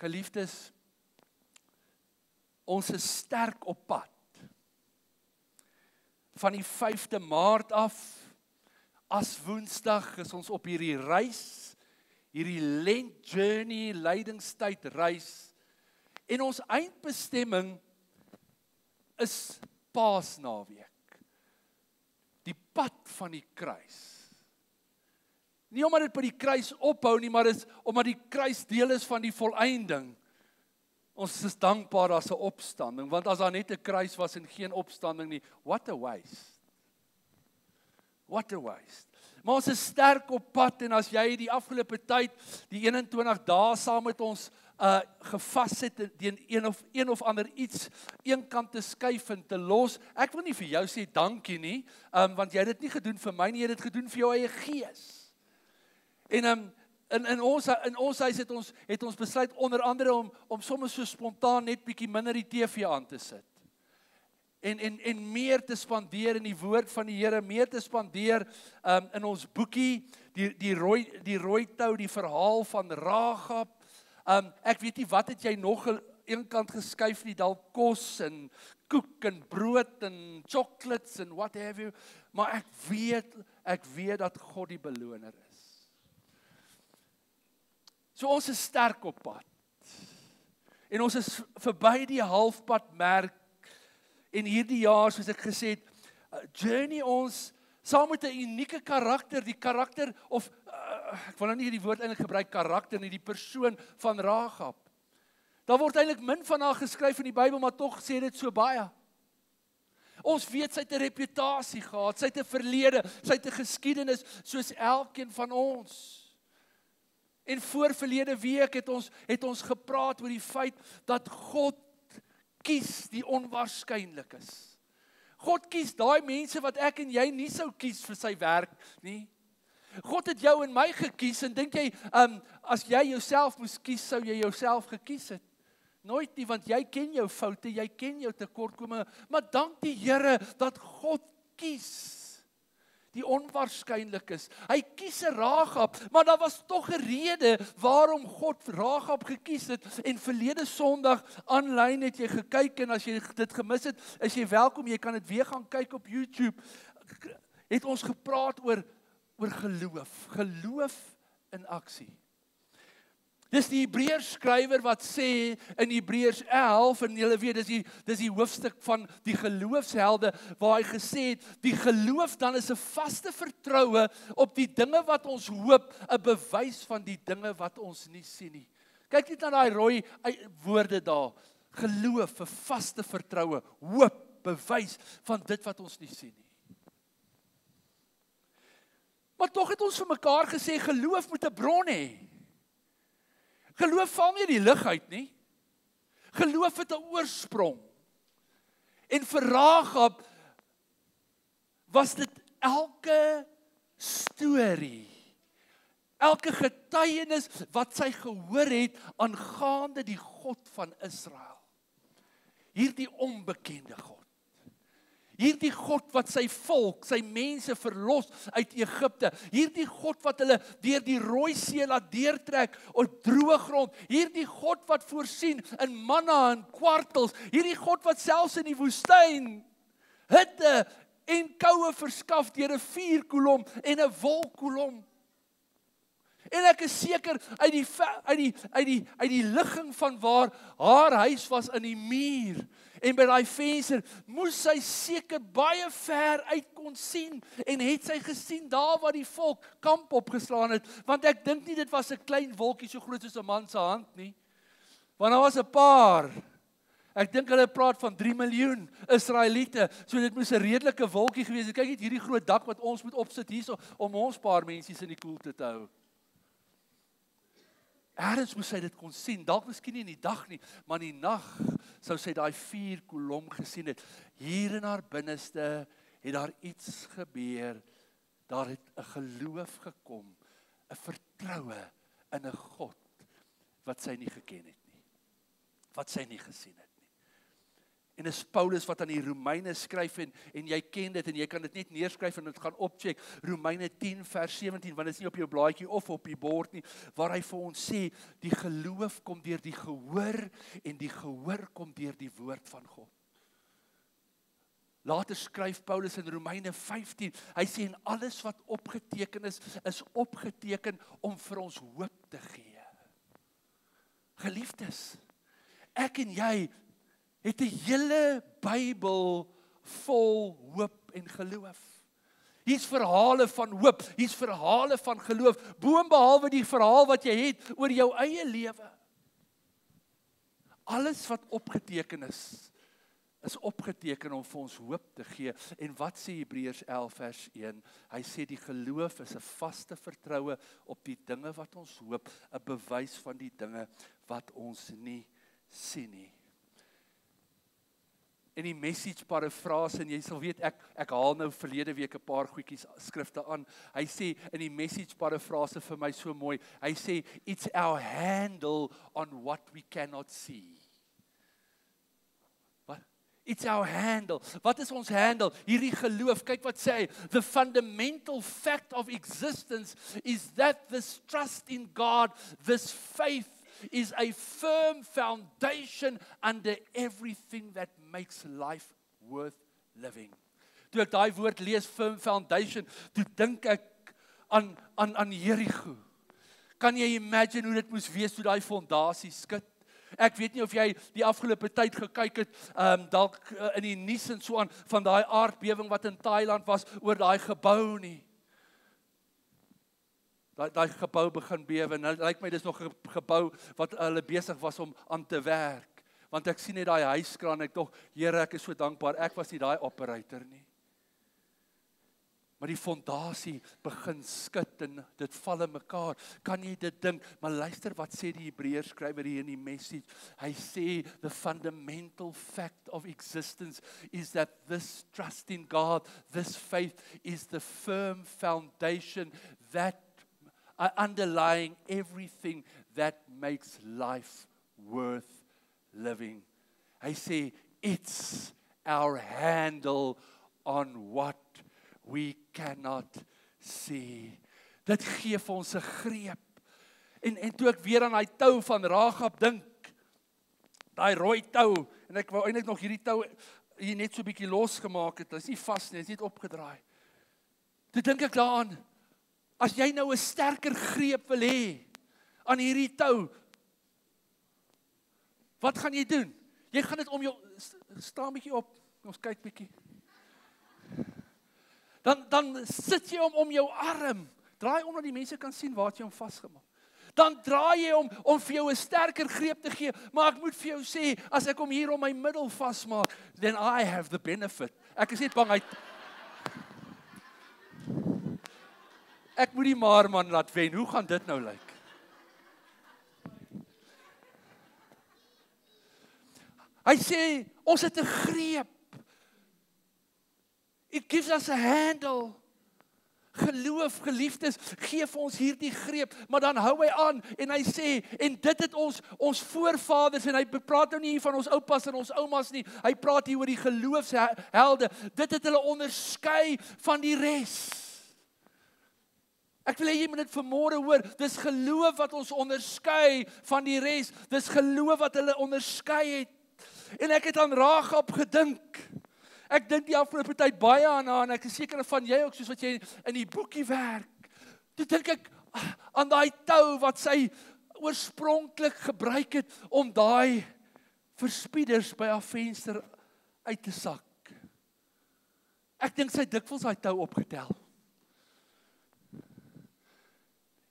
Geliefdes, ons is sterk op pad. Van die 5de Maart af, as Woensdag, is ons op hierdie reis, hierdie Lent journey, lydingstyd reis, en ons eindbestemming is Paasnaweek. Die pad van die kruis. Nie omdat dit by die kruis ophou nie, maar is omdat die kruis deel is van die volëinding. Ons is dankbaar daar's 'n opstanding, want as daar net 'n kruis was en geen opstanding nie, what a waste. What a waste. Maar ons is sterk op pad, en as jy die afgelope tyd, die 21 dae saam met ons gevas het, teen een of ander iets, een kant te skuif en te los, ek wil nie vir jou sê dankie nie, want jy het dit nie gedoen vir my nie, jy het dit gedoen vir jou eie gees. En in ons huis het ons besluit onder andere om soms so spontaan net bietjie minder die TV aan te sit. En meer te spandeer in die woord van die Here, meer te spandeer in ons boekie, die rooi tou, die verhaal van Rahab. Ek weet nie wat het jy nog een kant geskuif nie, dalk kos en koek en brood en chocolates en what have you, maar ek weet dat God die beloner is. So ons is sterk op pad. En ons is verby die halfpad merk. En hierdie jaar, soos ek gesê het, journey ons saam met 'n unieke karakter, die karakter of ek wil nou nie die woord eintlik gebruik karakter nie, die persoon van Rahab. Daar word eintlik min van haar geskryf in die Bybel, maar tog sê dit so baie. Ons weet sy het 'n reputasie gehad, sy het 'n verlede, sy het 'n geskiedenis soos elkeen van ons. En voor verlede week het ons gepraat oor die feit dat God kies die onwaarskynlik is. God kies daai mense wat ek en jy nie sou kies vir sy werk nie. God het jou en my gekies, en dink jy, as jy jouself moes kies, sou jy jouself gekies het? Nooit nie, want jy ken jou foute, jy ken jou tekortkominge, maar dank die Here dat God kies die onwaarskynlik is. Hy kies 'n Rahab, maar daar was tog 'n rede waarom God Rahab gekies het. En verlede Sondag aanlyn het jy gekyk, en as jy dit gemis het, is jy welkom, jy kan dit weer gaan kyk op YouTube. Het ons gepraat oor geloof in aksie. Dis die Hebreërs skrywer wat sê in Hebreërs 11, en julle weet, dis die hoofstuk van die geloofshelde, waar hy gesê het, die geloof dan is 'n vaste vertroue op die dinge wat ons hoop, 'n bewys van die dinge wat ons nie sien nie. Kyk net na daai rooi woorde daar, geloof, 'n vaste vertroue, hoop, bewys van dit wat ons nie sien nie. Maar tog het ons vir mekaar gesê, geloof moet 'n bron hê. Geloof val nie die lug uit nie. Geloof het 'n oorsprong. En vir Rahab was dit elke storie, elke getuienis wat sy gehoor het aangaande die God van Israel. Hierdie onbekende God. Hierdie God wat sy volk, sy mense verlos uit Egipte. Hierdie God wat hulle deur die Rooi See laat deurtrek op droë grond. Hierdie God wat voorsien in manna en kwartels. Hierdie God wat selfs in die woestyn hitte en koue verskaf deur 'n vuurkolom en 'n wolkkolom. En ek is seker uit die ligging van waar haar huis was in die muur en by daai venster, moes sy seker baie ver uit kon sien, en het sy gesien daar waar die volk kamp opgeslaan het, want ek dink nie dit was 'n klein wolkie so groot soos 'n man se hand nie, want daar was 'n paar, ek dink hulle praat van 3 miljoen Israeliete, so dit moes 'n redelike wolkie gewees het. Kyk net hierdie groot dak wat ons moet opsit hierso, om ons paar mensies in die koelte te hou. Ergens moes sy dit kon sien, dalk miskien nie in die dag nie, maar in die nag sou sy daai vuurkolom gesien het. Hier in haar binneste het daar iets gebeur, daar het 'n geloof gekom, 'n vertroue in 'n God wat sy nie geken het nie, wat sy nie gesien het nie. En is Paulus wat aan die Romeine skryf en jy ken dit en jy kan dit net neerskryf en dit gaan opcheck. Romeine 10 vers 17, want dit is nie op jou blaadjie of op die bord nie, waar hy vir ons sê, die geloof kom deur die gehoor en die gehoor kom deur die woord van God. Later skryf Paulus in Romeine 15, hy sê en alles wat opgeteken is opgeteken om vir ons hoop te gee. Geliefdes, ek en jy het 'n hele Bybel vol hoop en geloof. Hier's verhale van hoop, hier's verhale van geloof, boonbehalwe die verhaal wat jy het oor jou eie lewe. Alles wat opgeteken is opgeteken om vir ons hoop te gee. En wat sê Hebreërs 11 vers 1? Hy sê die geloof is 'n vaste vertroue op die dinge wat ons hoop, 'n bewys van die dinge wat ons nie sien nie. In die message parafrase, en jy sal weet, ek haal nou verlede week 'n paar goedjies skrifte aan. Hy sê in die message parafrase vir my so mooi. Hy sê it's our handle on what we cannot see. Wat? It's our handle. Wat is ons handle? Hierdie geloof, kyk wat sê hy. The fundamental fact of existence is that this trust in God, this faith is a firm foundation under everything that makes life worth living. Toe ek daai woord lees, firm foundation, toe dink ek aan Jericho. Kan jy imagine hoe dit moes wees toe daai fondasie skud? Ek weet nie of jy die afgelope tyd gekyk het, dalk in die nuus en so aan, van daai aardbewing wat in Thailand was, oor daai gebou nie. Daai gebou begin bewe, en lyk my dis nog 'n gebou wat hulle besig was om aan te werk. Want ek sien net daai huiskraan, ek dog, Here, ek is so dankbaar, ek was nie daai operator nie. Maar die fondasie begin skud en dit val in mekaar. Kan jy dit dink? Maar luister wat sê die Hebreërs skrywer hier in die message. Hy sê the fundamental fact of existence is that this trust in God, this faith is the firm foundation that underlying everything that makes life worth living. Hy sê, it's our handle on what we cannot see. Dit gee vir ons 'n greep. En toe ek weer aan daai tou van Ragab dink, daai rooi tou, en ek wou eintlik nog hierdie tou hier net so 'n bietjie losgemaak het, dit is nie vas nie, dit is net opgedraai. Toe dink ek daaraan, as jy nou 'n sterker greep wil hê aan hierdie tou, wat gaan jy doen? Jy gaan dit om jou, staan bietjie op, ons kyk bietjie. Dan sit jy hom om jou arm, draai om dat die mense kan sien waar jy hom vasgemaak. Dan draai jy hom om vir jou 'n sterker greep te gee, maar ek moet vir jou sê, as ek hom hier om my middel vasmaak, then I have the benefit. Ek is net bang ek moet die maarman laat wen. Hoe gaan dit nou lyk? Hy sê, ons het 'n greep. It gives us a handle. Geloof, geliefdes, gee vir ons hierdie greep, maar dan hou hy aan en hy sê, en dit het ons voorvaders, en hy praat nou nie hier van ons oupas en ons oumas nie, hy praat hier oor die geloofshelde, dit het hulle onderskei van die res. Ek wil hê jy moet dit vanmôre hoor, dis geloof wat ons onderskei van die res, dis geloof wat hulle onderskei het. En ek het aan Ragab gedink. Ek dink die afgelope tyd baie aan haar, en ek is seker van jy ook, soos wat jy in die boekie werk. Toe dink ek aan daai tou wat sy oorspronklik gebruik het om daai verspieders by haar venster uit te sak. Ek dink sy dikwels daai tou opgetel.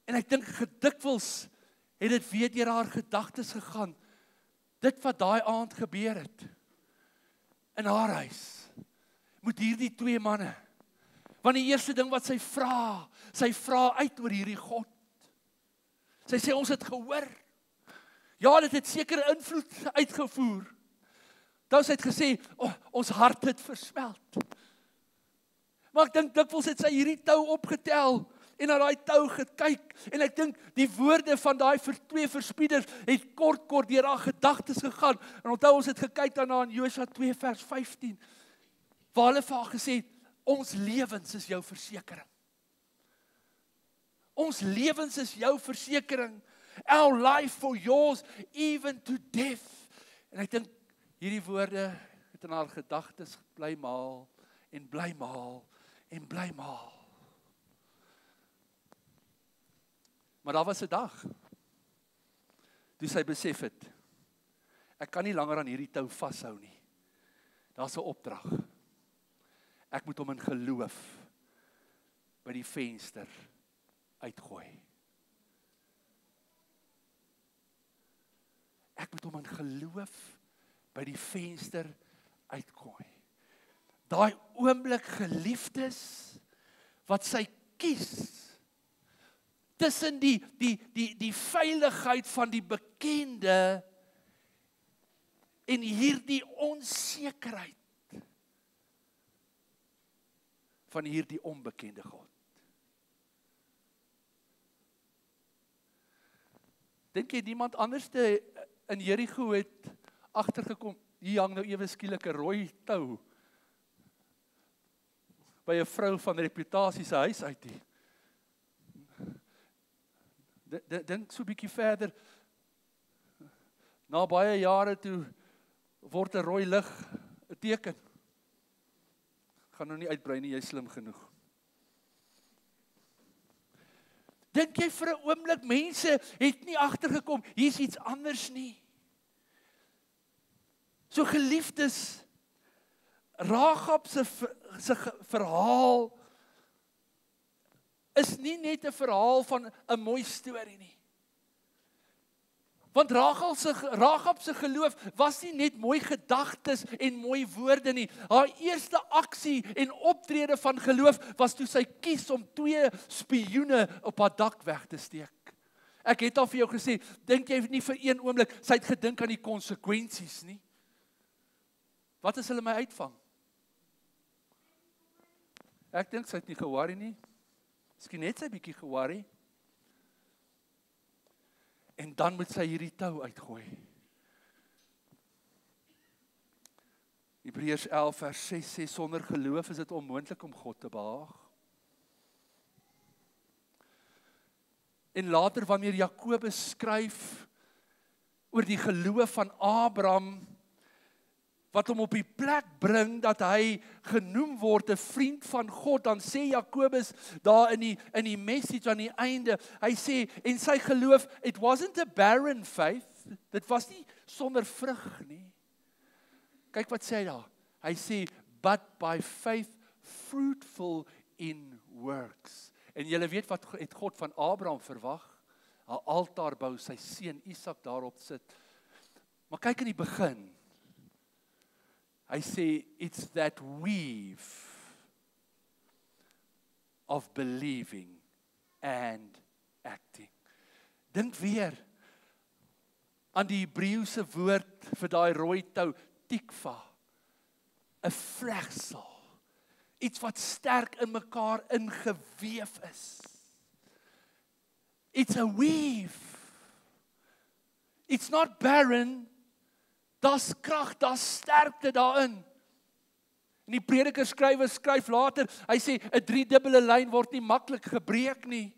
En ek dink gedikwels het dit weer deur haar gedagtes gegaan. Dit wat daai aand gebeur het in haar huis. Moet hierdie twee manne. Want die eerste ding wat sy vra uit oor hierdie God. Sy sê ons het gehoor. Ja, dit het seker invloed uitgevoer. Dan het gesê, ons hart het versmelt. Maar ek dink dikwels het sy hierdie tou opgetel en na daai tou gekyk, en ek dink die woorde van daai twee verspieders het kort deur haar gedagtes gegaan, en onthou ons het gekyk daarna in Josua 2 vers 15, waar hulle vir haar gesê het, ons lewens is jou versekering. Ons lewens is jou versekering. Our life for yours, even to death. En ek dink, hierdie woorde het in haar gedagtes bly maal, en bly maal, en bly maal. Maar daar was 'n dag, toe sy besef het, ek kan nie langer aan hierdie tou vashou nie. Daar's 'n opdrag. Ek moet hom in geloof by die venster uitgooi. Ek moet hom in geloof by die venster uitgooi. Daai oomblik, geliefdes, wat sy kies, tussen die veiligheid van die bekende en hierdie onsekerheid van hierdie onbekende God. Dink jy niemand anderste in Jerigo het agtergekom, hier hang nou ewe skielik 'n rooi tou by 'n vrou van reputasie se huis uit hier. Dink so 'n bietjie verder, na baie jare toe word 'n rooi lig 'n teken. Gaan nou nie uitbrei nie, jy is slim genoeg. Dink jy vir 'n oomblik mense het nie agtergekom, hier's iets anders nie? So geliefdes, Rahab se verhaal is nie net 'n verhaal van 'n mooi storie nie. Want Rahab se geloof was nie net mooi gedagtes en mooi woorde nie. Haar eerste aksie en optrede van geloof was toe sy kies om 2 spioene op haar dak weg te steek. Ek het al vir jou gesê, dink jy nie vir een oomblik, sy het gedink aan die konsekwensies nie. Wat as hulle my uitvang? Ek dink sy het nie ge-worry nie. Miskien net sy bietjie ge-worry. En dan moet sy hierdie tou uitgooi. Hebreërs 11 vers 6 sê, sonder geloof is dit onmoontlik om God te behaag. En later wanneer Jakobus skryf oor die geloof van Abraham, wat hom op die plek bring dat hy genoem word 'n vriend van God, dan sê Jakobus daar in die message aan die einde, hy sê, en sy geloof, it wasn't a barren faith, dit was nie sonder vrug nie. Kyk wat sê hy daar, hy sê, but by faith fruitful in works. En julle weet wat het God van Abraham verwag? 'n Altaar bou, sy seun Isak daarop sit. Maar kyk in die begin, hy sê, it's that weave of believing and acting. Dink weer aan die Hebreëse woord vir daai rooi tou, tikva, 'n vlegsel, iets wat sterk in mekaar ingeweef is. It's a weave. It's not barren. Daar's krag, daar's sterkte daarin. En die Prediker skryf later, hy sê 'n 3-dubbele lyn word nie maklik gebreek nie.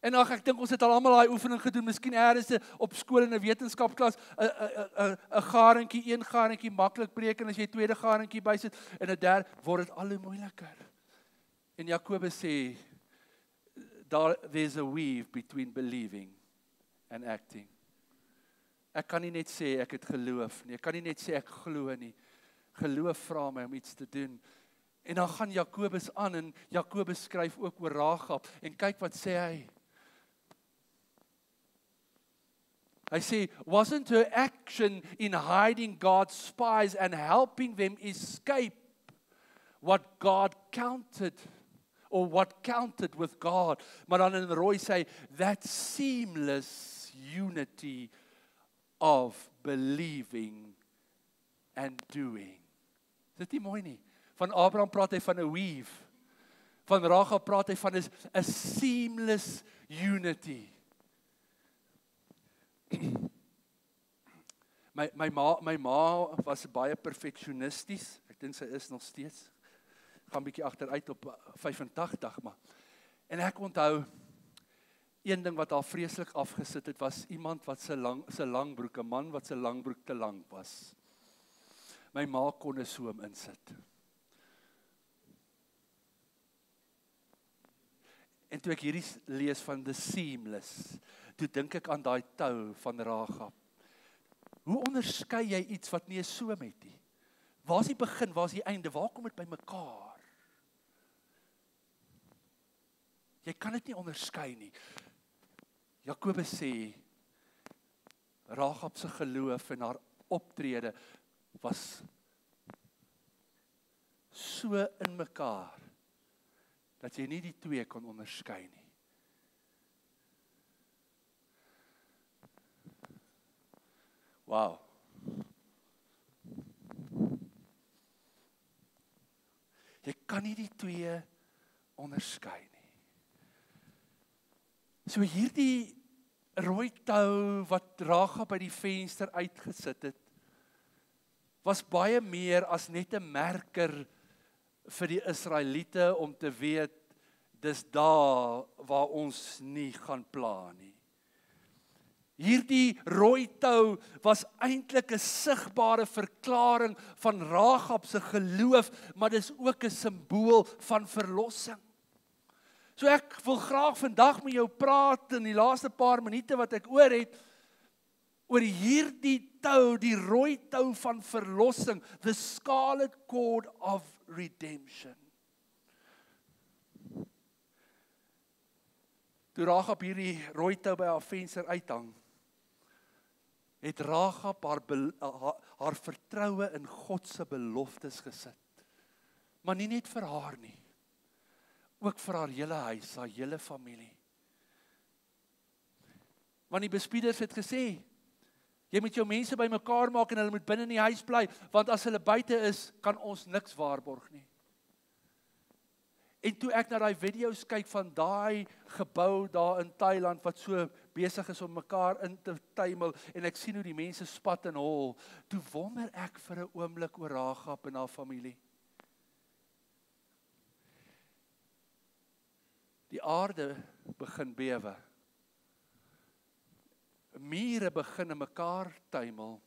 En ek dink ons het al almal daai oefening gedoen, miskien eers op skool in 'n wetenskapklas, 'n garentjie, 1 garentjie maklik breek, en as jy 'n tweede garentjie bysit en 'n derde, word dit al hoe moeiliker. En Jakobus sê, there's a weave between believing and acting. Ek kan nie net sê ek het geloof nie, ek kan nie net sê ek glo nie. Geloof vra my om iets te doen. En dan gaan Jakobus aan, en Jakobus skryf ook oor Rahab, en kyk wat sê hy. Hy sê, wasn't her action in hiding God's spies and helping them escape what God counted, or what counted with God? Maar dan in rooi sê, that seamless unity of believing and doing. Is dit nie mooi nie? Van Abraham praat hy van 'n weave, van Rahab praat hy van 'n seamless unity. My ma was baie perfeksionisties. Ek dink sy is nog steeds. Gaan bietjie agteruit op 85, maar. En ek onthou een ding wat haar vreeslik afgesit het, was iemand wat sy langbroek, 'n man wat sy langbroek te lank was. My ma kon 'n soem insit. En toe ek hierdie lees van the seamless, toe dink ek aan daai tou van Rahab. Hoe onderskei jy iets wat nie 'n soem het nie? Waar is die begin, waar is die einde, waar kom dit by mekaar? Jy kan dit nie onderskei nie. Jakobus sê, Rahab se geloof en haar optrede was so in mekaar, dat jy nie die twee kon onderskei nie. Wow. Jy kan nie die twee onderskei nie. So hierdie rooi tou wat Rahab by die venster uitgesit het, was baie meer as net 'n merker vir die Israeliete om te weet, dis daar waar ons nie gaan pla nie. Hierdie rooi tou was eintlik 'n sigbare verklaring van Rahab se geloof, maar dis ook 'n simbool van verlossing. So ek wil graag vandag met jou praat in die laaste paar minute wat ek oor het, oor hierdie tou, die rooi tou van verlossing, the scarlet cord of redemption. Toe Rahab hierdie rooi tou by haar venster uithang, het Rahab haar vertroue in God se beloftes gesit. Maar nie net vir haar nie, ook vir haar hele huis, haar hele familie. Want die bespieders het gesê, jy moet jou mense bymekaar maak en hulle moet binne in die huis bly, want as hulle buite is, kan ons niks waarborg nie. En toe ek na daai video's kyk van daai gebou daar in Thailand wat so besig is om mekaar in te tuimel en ek sien hoe die mense spat en hol, toe wonder ek vir 'n oomblik oor Rahab en haar familie. Die aarde begin bewe. Mure begin in mekaar tuimel.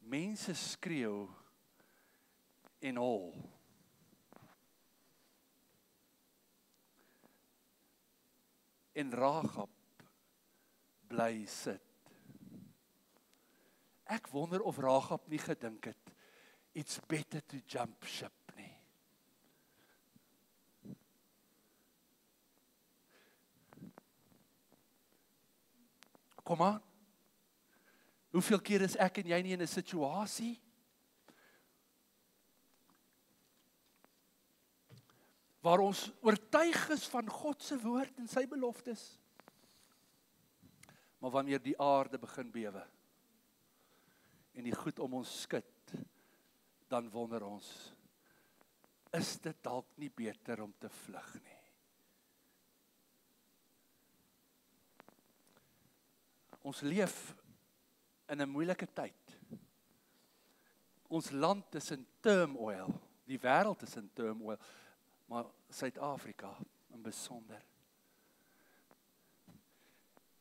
Mense skreeu en hol. En Rahab bly sit. Ek wonder of Rahab nie gedink het, it's better to jump ship nie. Kom aan. Hoeveel keer is ek en jy nie in 'n situasie waar ons oortuig is van God se woord en sy beloftes, maar wanneer die aarde begin bewe en die goed om ons skud, dan wonder ons, is dit dalk nie beter om te vlug nie? Ons leef in 'n moeilike tyd. Ons land is in turmoil, die wêreld is in turmoil, maar Suid-Afrika in besonder.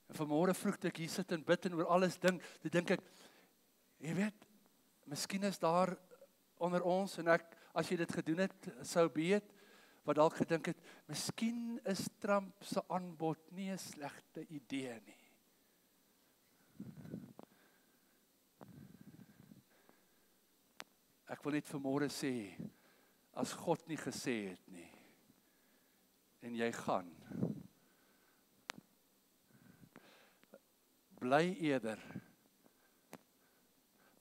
En vanmôre vroeg toe ek hier sit en bid en oor alles dink, toe dink ek, jy weet, miskien is daar onder ons, en ek, as jy dit gedoen het, sou weet, wat dalk gedink het, miskien is Trump se aanbod nie 'n slegte idee nie. Ek wil net vanmôre sê, as God nie gesê het nie, en jy gaan, bly eerder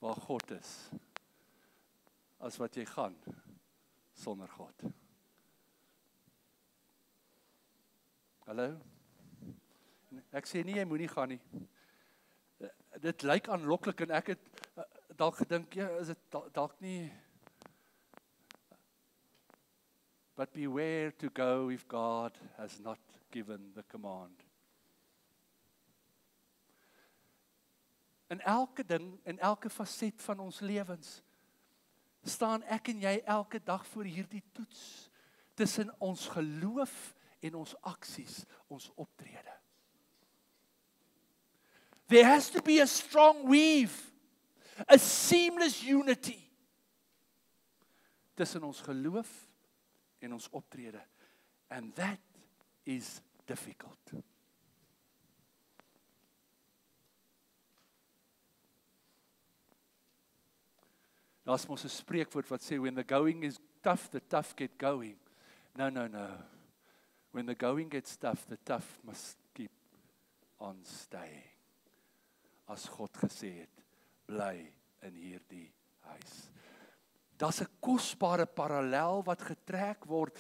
waar God is, as wat jy gaan sonder God. Hallo? Ek sê nie, jy moenie gaan nie. Dit lyk aanloklik en ek het dalk gedink, ja, is dit dalk nie But beware to go if God has not given the command. In elke ding, in elke faset van ons lewens, staan ek en jy elke dag voor hierdie toets, tussen ons geloof en ons aksies, ons optrede. There has to be a strong weave, a seamless unity, tussen ons geloof en ons optrede. And that is difficult. Daar's mos 'n spreekwoord wat sê, when the going is tough, the tough get going. No. When the going gets tough, the tough must keep on staying. As God gesê het, bly in hierdie huis. Daar's 'n kosbare parallel wat getrek word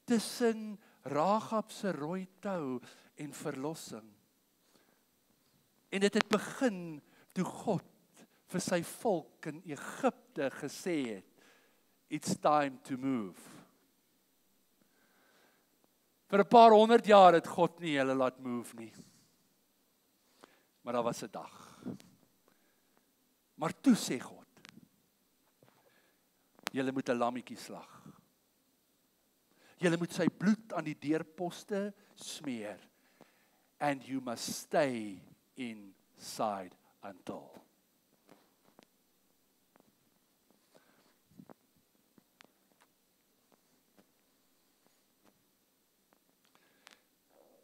tussen Rahab se rooi tou en verlossing. En dit het begin toe God vir sy volk in Egipte gesê het, it's time to move. Vir 'n paar 100 jaar het God nie hulle laat move nie. Maar daar was 'n dag. Maar toe sê God, julle moet 'n lammetjie slag. Julle moet sy bloed aan die deurposte smeer. And you must stay inside until.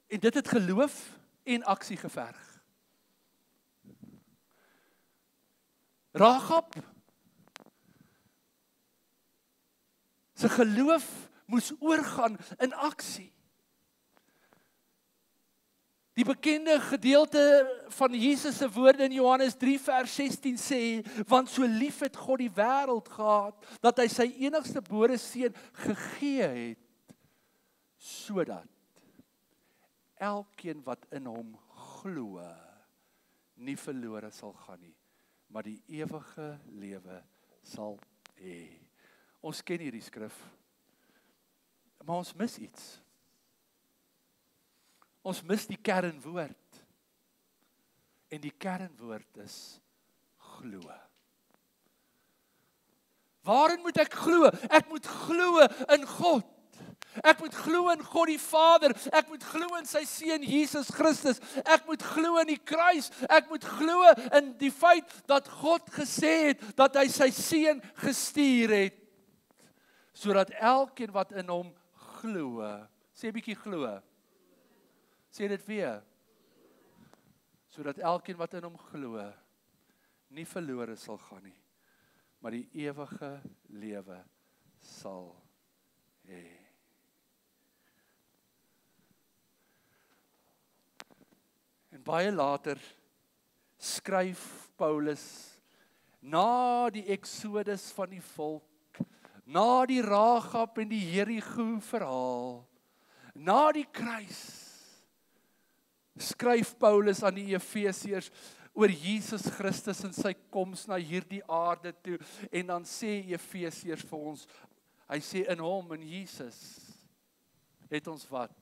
En dit het geloof en aksie geverg. Rahab se geloof moes oorgaan in aksie. Die bekende gedeelte van Jesus se woorde in Johannes 3 vers 16 sê, want so lief het God die wêreld gehad, dat hy sy enigste gebore seun gegee het, sodat elkeen wat in hom glo, nie verlore sal gaan nie, maar die ewige lewe sal hê. Ons ken hierdie skrif, maar ons mis iets. Ons mis die kernwoord. En die kernwoord is glo. Waarin moet ek glo? Ek moet glo in God. Ek moet glo in God die Vader. Ek moet glo in sy seun Jesus Christus. Ek moet glo in die kruis. Ek moet glo in die feit dat God gesê het dat hy sy seun gestuur het, sodat elkeen wat in hom glo, sê 'n bietjie glo. Sê dit weer. Sodat elkeen wat in hom glo, nie verlore sal gaan nie, maar die ewige lewe sal hê. En baie later skryf Paulus na die Exodus van die volk, na die Rahab en die Jerigo verhaal, na die kruis, skryf Paulus aan die Efesiërs oor Jesus Christus en sy koms na hierdie aarde toe, en dan sê Efesiërs vir ons, hy sê in hom, in Jesus, het ons wat?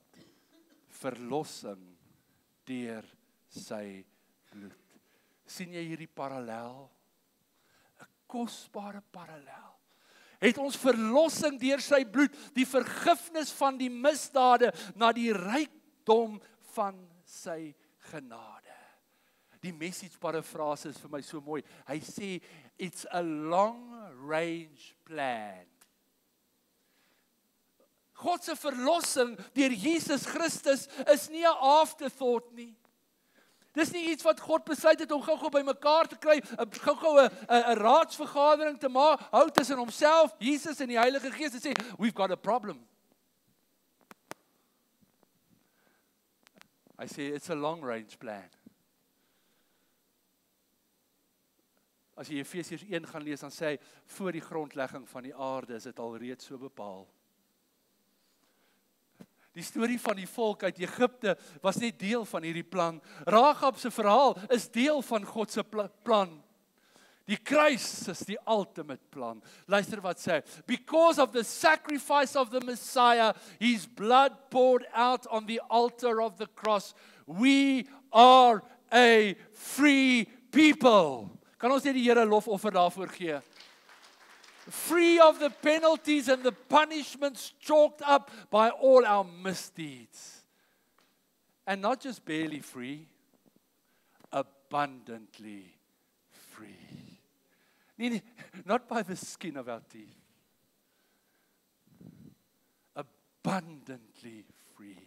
Verlossing deur sy bloed. Sien jy hierdie parallel? 'n Kosbare parallel. Het ons verlossing deur sy bloed, die vergifnis van die misdade, na die rykdom van sy genade. Die message parafrase is vir my so mooi. Hy sê, it's a long range plan. God se verlossing deur Jesus Christus is nie 'n afterthought nie. Dis nie iets wat God besluit het om gou-gou by mekaar te kry, gou-gou 'n raadsvergadering te maak, hou tussen homself, Jesus en die Heilige Gees en sê, we've got a problem. Hy sê, it's a long range plan. As jy Efesiërs 1 gaan lees, dan sê hy, voor die grondlegging van die aarde is dit al reeds so bepaal. Die storie van die volk uit Egipte was net deel van hierdie plan. Rahab se verhaal is deel van God se plan. Die kruis is die ultimate plan. Luister wat sê. Because of the sacrifice of the Messiah, his blood poured out on the altar of the cross, we are a free people. Kan ons net die Here lofoffer daarvoor gee? Free of the penalties and the punishments chalked up by all our misdeeds. And not just barely free, abundantly free. Not by the skin of our teeth. Abundantly free.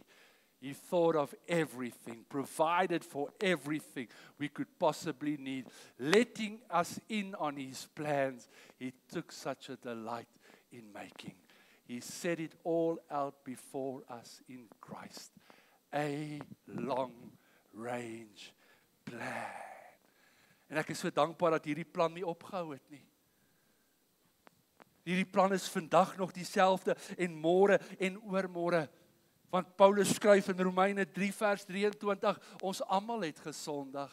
He thought of everything, provided for everything we could possibly need, letting us in on His plans. He took such a delight in making. He set it all out before us in Christ. A long-range plan. En ek is so dankbaar dat hierdie plan nie opgehou het nie. Hierdie plan is vandag nog dieselfde en môre en oormôre. Want Paulus skryf in Romeine 3 vers 23, ons almal het gesondig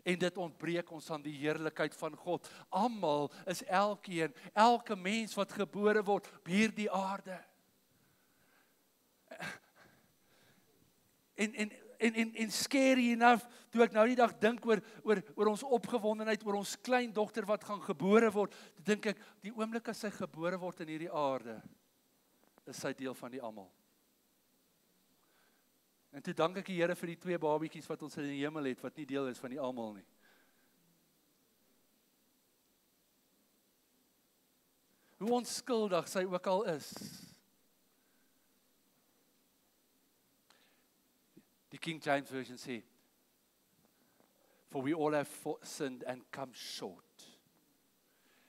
en dit ontbreek ons aan die heerlikheid van God. Almal is elkeen, elke mens wat gebore word op hierdie aarde. En scary enough, toe ek nou die dag dink oor ons opgewondenheid, oor ons klein dogter wat gaan gebore word, dink ek, die oomblik as sy gebore word in hierdie aarde, is sy deel van die almal. En toe dank ek die Here vir die 2 babietjies wat ons in die hemel het, wat nie deel is van die almal nie. Hoe onskuldig sy ook al is. Die King James Version sê, for we all have sinned and come short.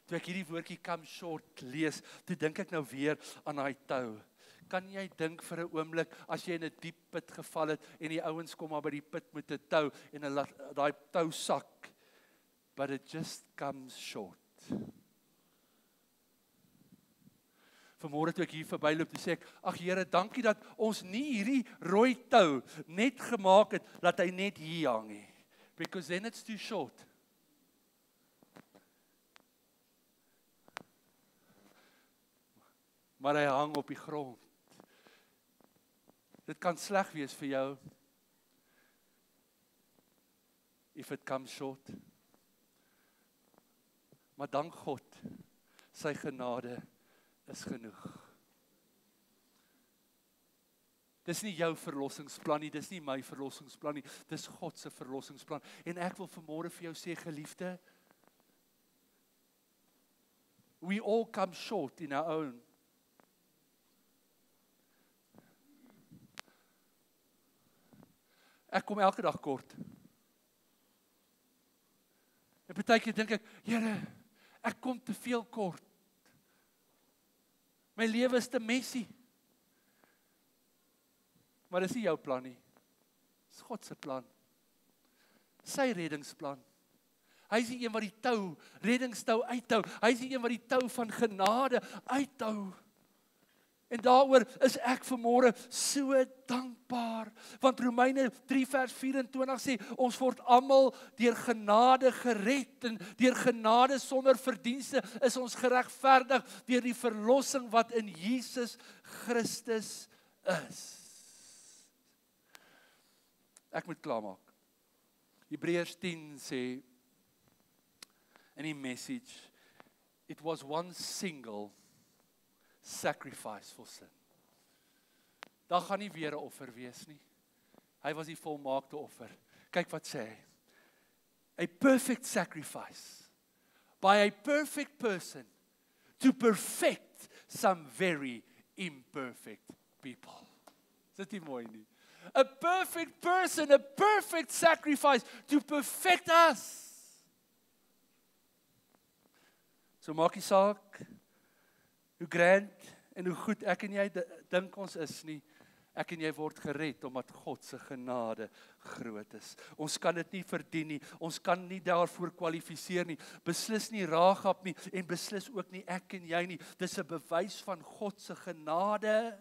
Toe ek hierdie woordjie come short lees, toe dink ek nou weer aan daai tou. Kan jy dink vir 'n oomblik, as jy in 'n diep put geval het, en die ouens kom maar by die put met 'n tou, en hulle daai tou sak, but it just comes short. Vanmôre toe ek hier verbyloop, toe sê ek, ag Here, dankie dat ons nie hierdie rooi tou net gemaak het, dat hy net hier hang nie. Because then it's too short. Maar hy hang op die grond. Dit kan sleg wees vir jou. If it comes short. Maar dank God, sy genade is genoeg. Dis nie jou verlossingsplan nie, dis nie my verlossingsplan nie, dis God se verlossingsplan. En ek wil vanmôre vir jou sê, geliefde, we all come short in our own. Ek kom elke dag kort. En partykeer dink ek, Here, ek kom te veel kort. My lewe is te messy. Maar dis nie jou plan nie. Dis God se plan. Sy reddingsplan. Hy is die een wat die tou, reddingstou uithou. Hy is die een wat die tou van genade uithou. En daaroor is ek vanmôre so dankbaar, want Romeine 3 vers 24 sê, ons word almal deur genade gered, en deur genade sonder verdienste is ons geregverdig deur die verlossing wat in Jesus Christus is. Ek moet klaarmaak. Hebreërs 10 sê, in die message, it was one single sacrifice for sin. Daar gaan nie weer 'n offer wees nie. Hy was die volmaakte offer. Kyk wat sê hy. A perfect sacrifice by a perfect person to perfect some very imperfect people. Is dit nie mooi nie? A perfect person, a perfect sacrifice to perfect us. So maak nie saak hoe grand en hoe goed ek en jy dink ons is nie. Ek en jy word gered omdat God se genade groot is. Ons kan dit nie verdien nie. Ons kan nie daarvoor kwalifiseer nie. Beslis nie Rahab nie en beslis ook nie ek en jy nie. Dis 'n bewys van God se genade.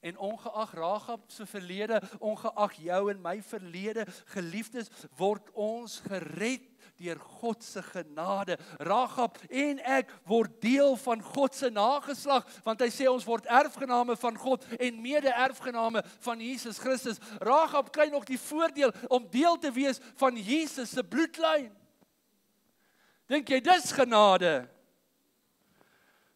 En ongeag Rahab se verlede, ongeag jou en my verlede, geliefdes, word ons gered deur God se genade. Rahab en ek word deel van God se nageslag, want hy sê ons word erfgename van God en mede-erfgename van Jesus Christus. Rahab kry nog die voordeel om deel te wees van Jesus se bloedlyn. Dink jy dis genade?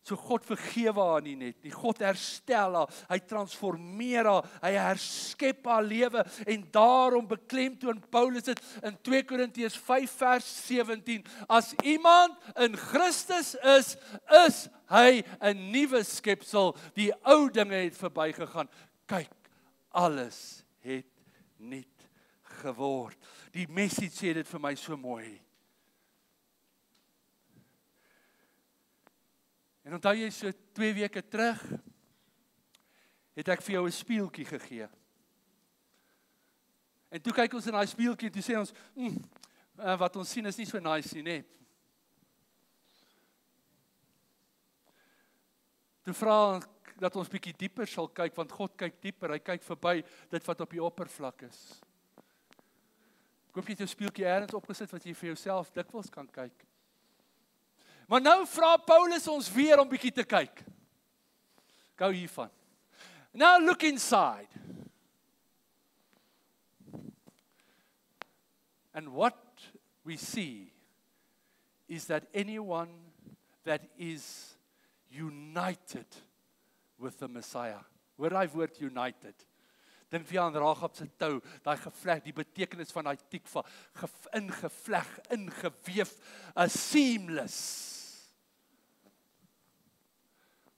So God vergewe haar nie net nie, God herstel haar, hy transformeer haar, hy herskep haar lewe en daarom beklemtoon Paulus dit in 2 Korintiërs 5 vers 17, as iemand in Christus is hy 'n nuwe skepsel, die ou dinge het verbygegaan, kyk, alles het nuut geword. Die message sê dit vir my so mooi. En onthou jy so 2 weke terug, het ek vir jou 'n spieeltjie gegee. En toe kyk ons in daai spieeltjie en toe sê ons, wat ons sien is nie so nice nie, nee. Toe vra ek dat ons bietjie dieper sal kyk, want God kyk dieper, hy kyk verby dit wat op die oppervlak is. Ek hoop jy het jou spieeltjie ergens opgesit wat jy vir jouself dikwels kan kyk. Maar nou vra Paulus ons weer om bietjie te kyk. Ek hou hiervan. Now look inside. And what we see is that anyone that is united with the Messiah. Hoor daai woord united. Dink vir aan Rahab se tou, daai gevleg, die betekenis van daai tikva, ingevleg, ingeweef, seamless.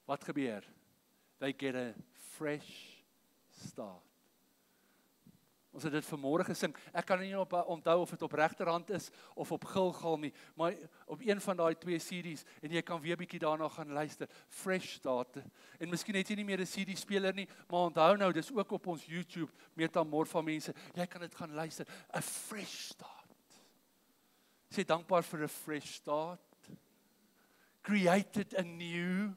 Wat gebeur? They get a fresh start. Ons het dit vanmôre gesing. Ek kan nie onthou of dit op regterhand is of op Gilgal nie, maar op een van daai 2 CD's en jy kan weer bietjie daarna gaan luister. Fresh start. En miskien het jy nie meer 'n CD speler nie, maar onthou nou, dis ook op ons YouTube Metamorfa mense. Jy kan dit gaan luister. A fresh start. Sê dankbaar vir 'n fresh start. Created anew.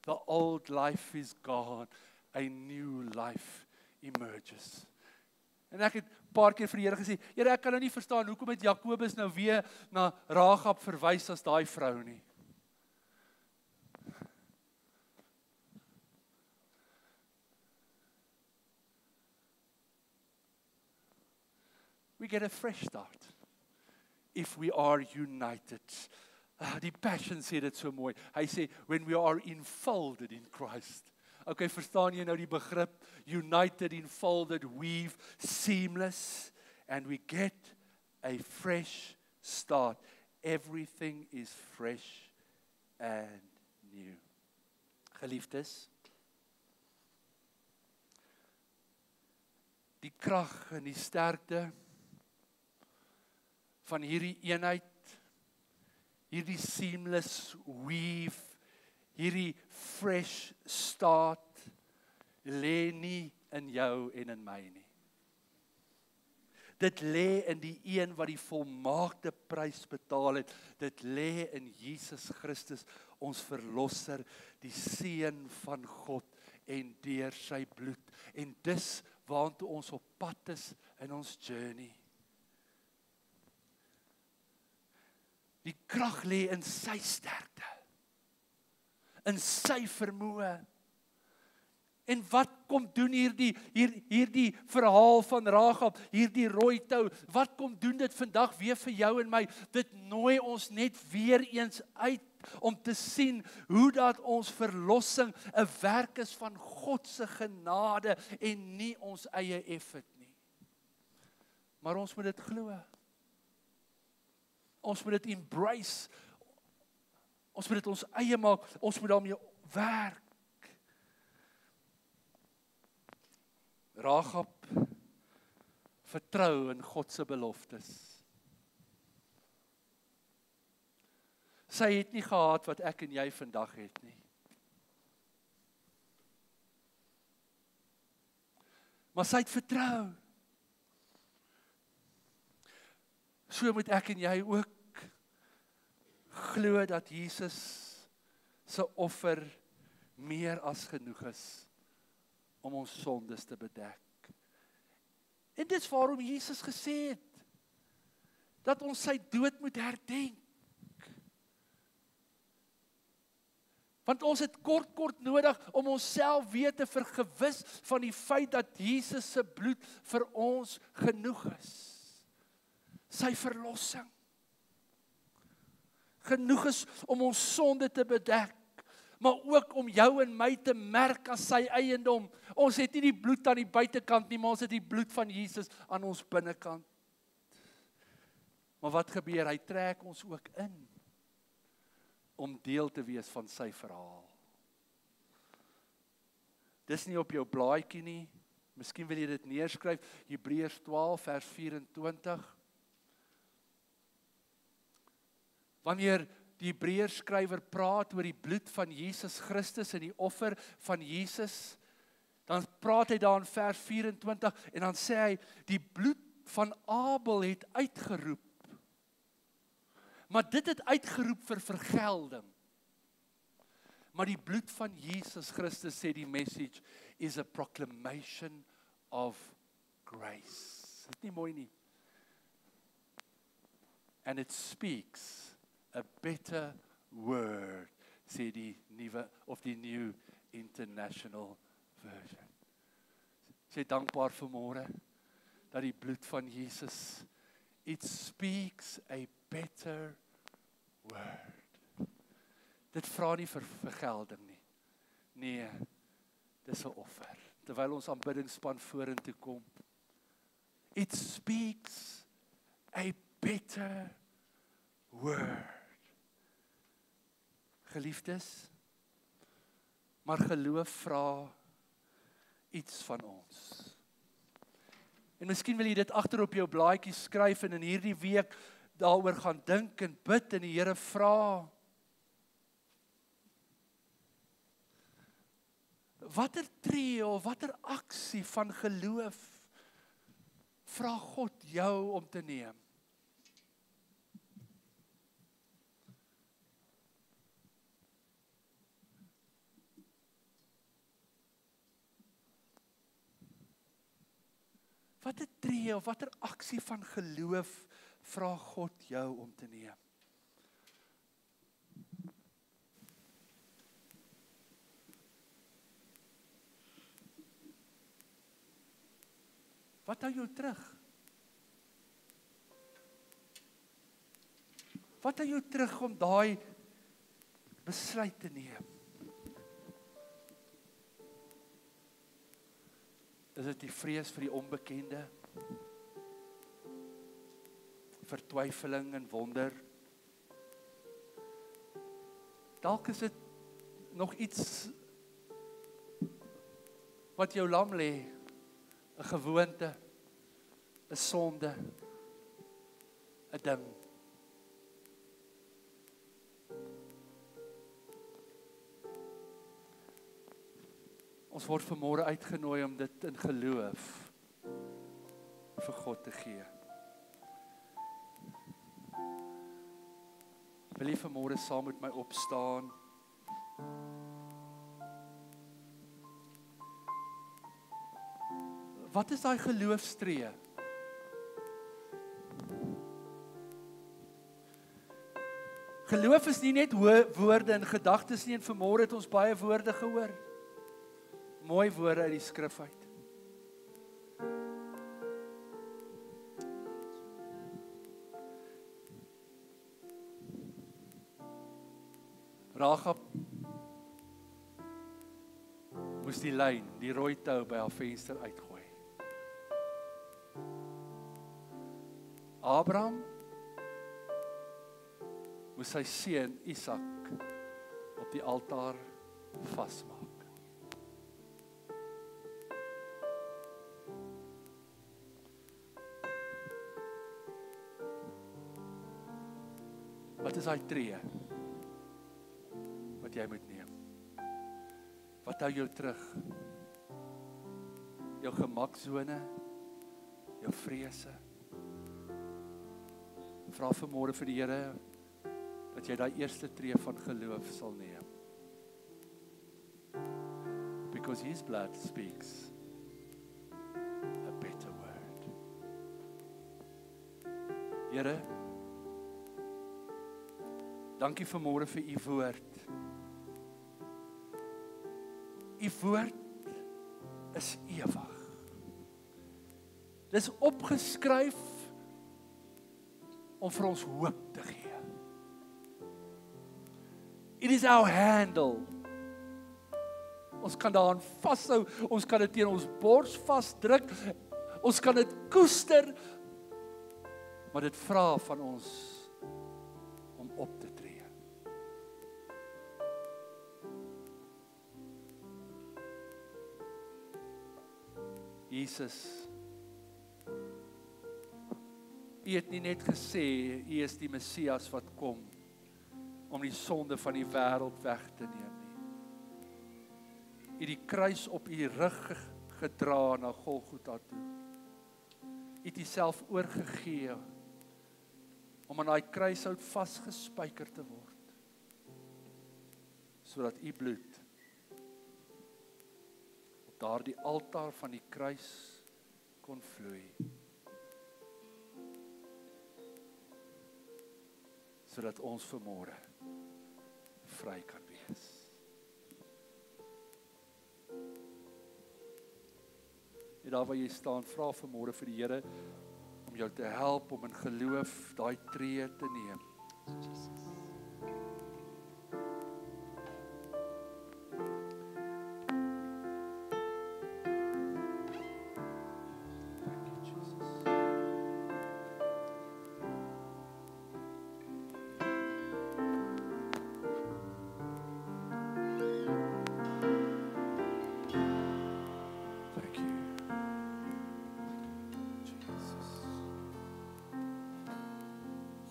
The old life is gone, a new life emerges. En ek het 'n paar keer vir die Here gesê, Here, ek kan nou nie verstaan, hoekom het Jakobus nou weer na Rahab verwys as daai vrou nie. We get a fresh start, if we are united. Die Passion sê dit so mooi. Hy sê, when we are enfolded in Christ. Okay, verstaan jy nou die begrip? United, enfolded, weave, seamless, and we get a fresh start. Everything is fresh and new. Geliefdes, die krag en die sterkte van hierdie eenheid, hierdie seamless weave, hierdie fresh start, lê nie in jou en in my nie. Dit lê in die een wat die volmaakte prys betaal het. Dit lê in Jesus Christus, ons verlosser, die seun van God en deur sy bloed. En dis waartoe ons op pad is in ons journey. Die krag lê in sy sterkte, in sy vermoë. En wat kom doen hierdie verhaal van Rahab, hierdie rooi tou, wat kom doen dit vandag weer vir jou en my? Dit nooi ons net weer eens uit om te sien hoe dat ons verlossing 'n werk is van God se genade en nie ons eie effort nie. Maar ons moet dit glo. Ons moet dit embrace. Ons moet dit ons eie maak. Ons moet daarmee werk. Rahab vertrou in God se beloftes. Sy het nie gehad wat ek en jy vandag het nie. Maar sy het vertrou. So moet ek en jy ook glo dat Jesus se offer meer as genoeg is om ons sondes te bedek. En dit is waarom Jesus gesê het, dat ons sy dood moet herdenk. Want ons het kort nodig om onsself weer te vergewis van die feit dat Jesus se bloed vir ons genoeg is. Sy verlossing. Genoeg is om ons sonde te bedek, maar ook om jou en my te merk as sy eiendom. Ons het nie die bloed aan die buitekant nie, maar ons het die bloed van Jesus aan ons binnekant. Maar wat gebeur? Hy trek ons ook in om deel te wees van sy verhaal. Dis nie op jou blaadjie nie. Miskien wil jy dit neerskryf. Hebreërs 12 vers 24. Wanneer die Hebreërs skrywer praat oor die bloed van Jesus Christus en die offer van Jesus, dan praat hy daar in vers 24 en dan sê hy, die bloed van Abel het uitgeroep. Maar dit het uitgeroep vir vergelding. Maar die bloed van Jesus Christus, sê die message, is a proclamation of grace. Dit is nie mooi nie. And it speaks a better word, sê die nuwe of die New International Version. Sê dankbaar vanmôre dat die bloed van Jesus, it speaks a better word. Dit vra nie vir vergelding nie. Nee, dis 'n offer. Terwyl ons aanbiddingsspan vorentoe kom. It speaks a better word. Geliefdes, maar geloof vra iets van ons. En miskien wil jy dit agter op jou blaadjie skryf en in hierdie week daaroor gaan dink en bid en die Here vra. Watter tree of watter aksie van geloof vra God jou om te neem? Watter tree of watter aksie van geloof vra God jou om te neem? Wat hou jou terug? Wat hou jou terug om daai besluit te neem? Is dit die vrees vir die onbekende? Vertwyfeling en wonder? Dalk is dit nog iets wat jou lam lê, 'n gewoonte, 'n sonde, 'n ding. Ons word vanmôre uitgenooi om dit in geloof vir God te gee. Wil jy vanmôre saam met my opstaan? Wat is daai geloofstree? Geloof is nie net woorde en gedagtes nie, en vanmôre het ons baie woorde gehoor. Mooi woorde uit die skrif uit. Rahab moes die lyn, die rooi tou by haar venster uitgooi. Abraham moes sy seun Isak op die altaar vasmaak. Wat is daai tree wat jy moet neem? Wat hou jou terug? Jou gemaksone, jou vrese. Vra vanmôre vir die Here dat jy daai eerste tree van geloof sal neem. Because his blood speaks a better word. Here, dankie vanmôre vir u woord. U woord is ewig. Dis opgeskryf om vir ons hoop te gee. It is our handle. Ons kan daaraan vashou, ons kan dit teen ons bors vasdruk, ons kan dit koester, maar dit vra van ons om op te tree. Jesus, U het nie net gesê, U is die Messias wat kom om die sonde van die wêreld weg te neem nie. U het die kruis op U rug gedra na Golgotha toe. U het Uself oorgegee om aan daai kruishout vasgespijker te word, sodat U bloed op daardie altaar van die kruis kon vloei, sodat ons vanmôre vry kan wees. En daar waar jy staan, vra vanmôre vir die Here om jou te help om in geloof daai tree te neem.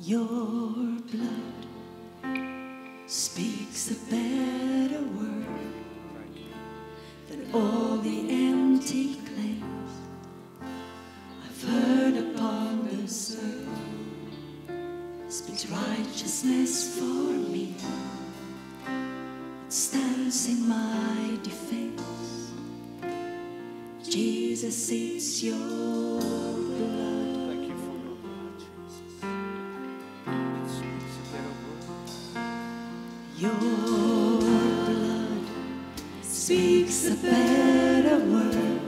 Your blood speaks a better word than all the empty claims I've heard upon this earth. Speaks righteousness for me. It stands in my defense. Jesus, it's your blood. Your blood speaks a better word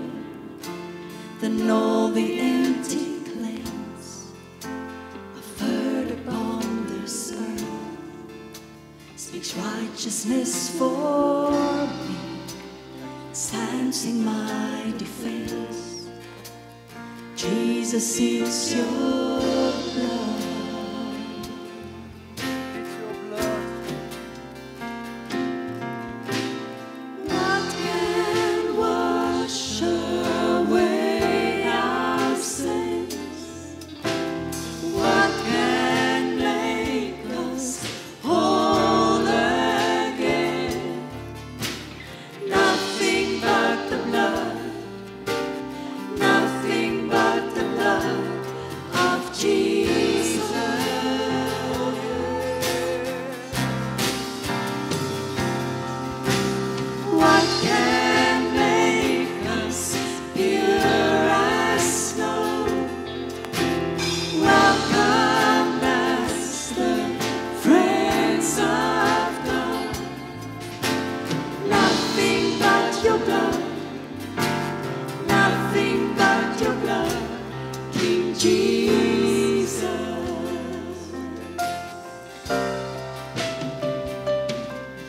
than all the empty claims I've heard upon this earth. Speaks righteousness for me, stands in my defense. Jesus, it's your blood.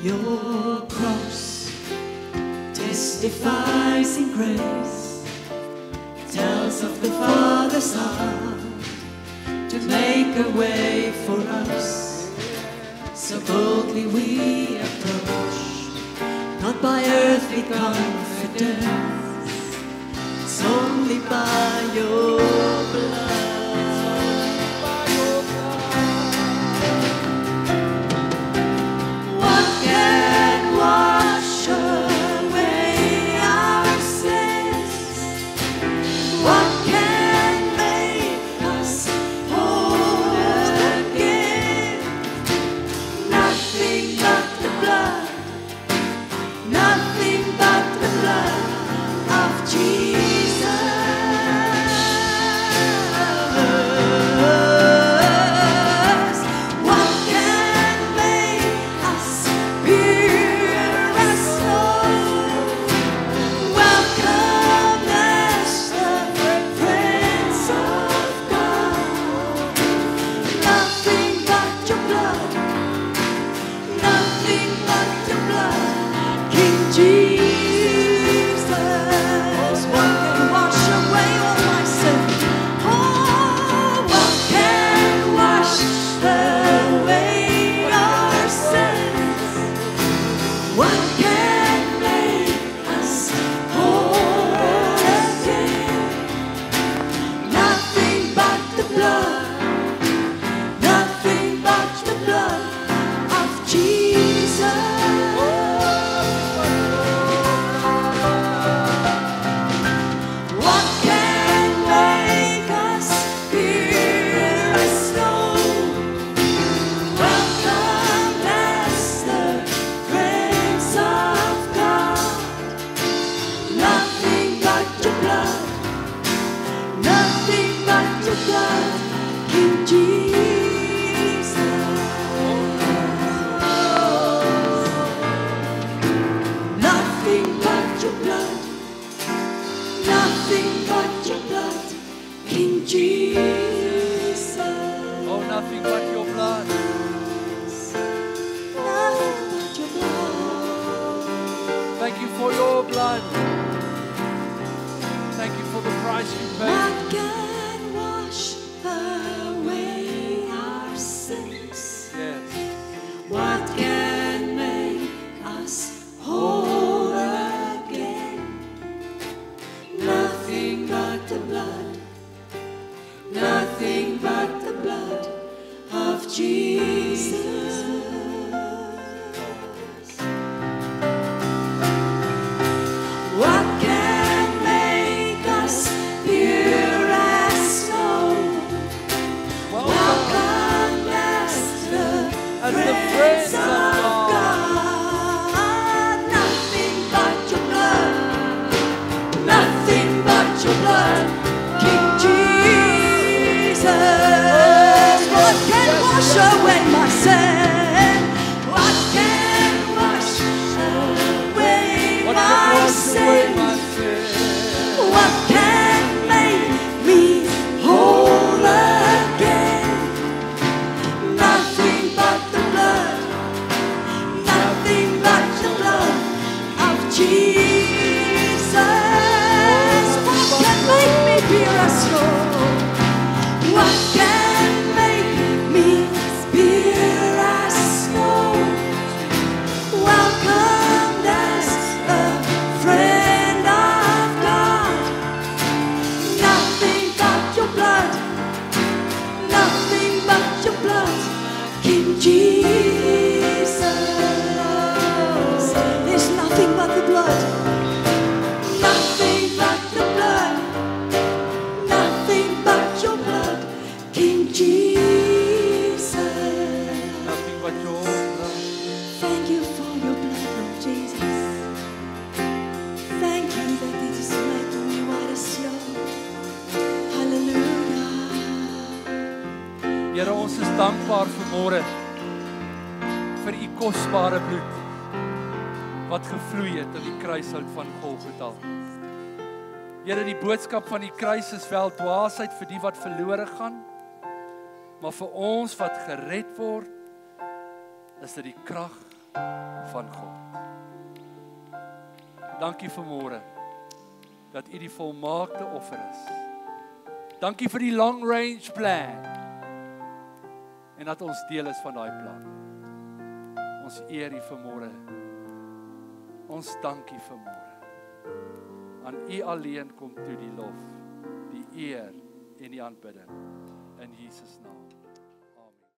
Your cross testifies in grace, tells of the Father's heart to make a way for us. So boldly we approach, not by earthly confidence, it's only by your blood. Jesus. blood. Nothing but your blood. Thank you for your blood. Thank you for the price you paid. What can wash away our sins? Yes. What can make us whole again? Nothing but the blood. Nothing but the blood of Jesus. What can make us pure as snow? Welcome as the friends of God. Nothing but your blood. Nothing but your blood, King Jesus. What can wash away my sin? What can wash away What my can wash away sin? my sin? What can make me whole again? Nothing but the blood. Nothing but the blood of Jesus. What can make me pure as snow? What can make me pure as snow? Welcomed as a friend of God. Nothing but your blood. Nothing but your blood, King Jesus. There's nothing but the blood. Nothing but the blood. Nothing but your blood, King Jesus. Nothing but your blood. Thank you for your blood, Lord Jesus. Thank you that it is making me white as snow. Hallelujah. Here, ons is dankbaar vanmôre vir u kosbare bloed wat gevloei het aan die kruishout van Golgotha. Here, die boodskap van die kruis is wel dwaasheid vir die wat verlore gaan, maar vir ons wat gered word, is dit die krag van God. Dankie vanmôre dat u die volmaakte offer is. Dankie vir die long range plan en dat ons deel is van daai plan. Ons eer u vanmôre. Ons dankie vanmôre. Aan u alleen kom toe die lof, die eer en die aanbidding in Jesus naam.